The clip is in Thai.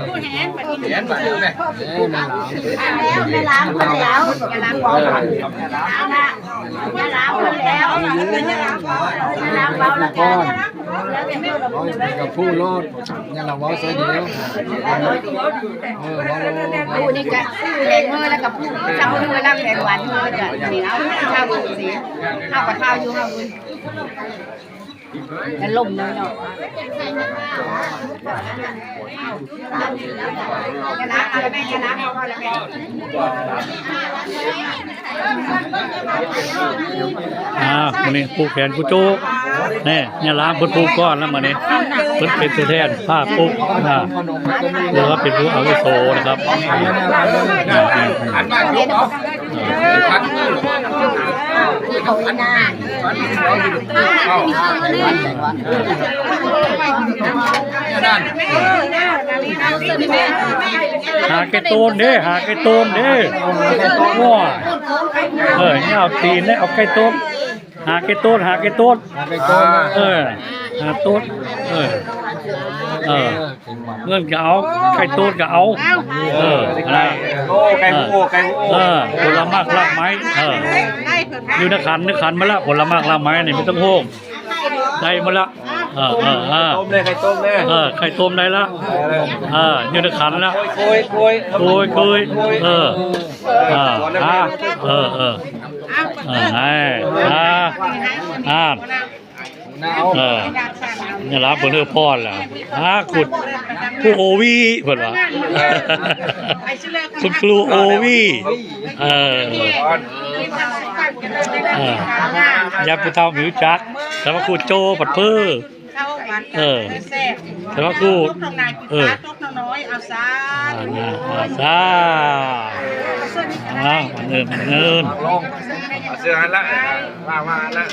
ผู้แหนไปไหมไม่ล้างคนแล้วอย่าล้างเบาอย่าล้างคนแล้วอย่าล้างเบาแล้วกันกับผู้รอดยังเราว่าเสียเดียวผู้นี่ก็แรงเมื่อแล้วกับผู้เจ้าเมื่อแล้วแรงหวานเมื่อจะเหนียวข้าวผู้สีข้าวกับข้าวอยู่ข้าวคุณจะล่มเลยเนาะจะล้างอะไรแม่จะล้างเอาอะไรแม่วันนี้ผู้แขนผู้โจ๊กเนี่ยล้างพุทธภูก้อนแล้วมาเนี่ยเพิ่นเป็นตัวแทนผ้าปุ๊บเรียกว่าเป็นผู้อาวุโสนะครับหาแกโตนเด้หาแกโตนเด้ว้าเนี่ยเอาตีนเนี่ยเอาไก่ต้มหาไก่ต้นหาไก่ต้นหาต้นเงินก็เอาไก่ต้นก็เอาอะไรไก่โอ้ผลไม้รากไม้อยู่ในขันมาละผลไม้รากไม้นี่ไม่ต้องโฮมได้มาละต้มเลยไข่ต้มเลยไข่ต้มได้ละอยู่ในขันละโกยเนี่ยรับเพื่อนพ่อแหละขุดผู้โอวีเพื่อนวะคุณครูโอวียาปูเตาหมิวจักแต่ว่าครูโจปัดเพื่อแต่ว่าครูน้อยเอาซามันเงินเสื้อละมาแล้ว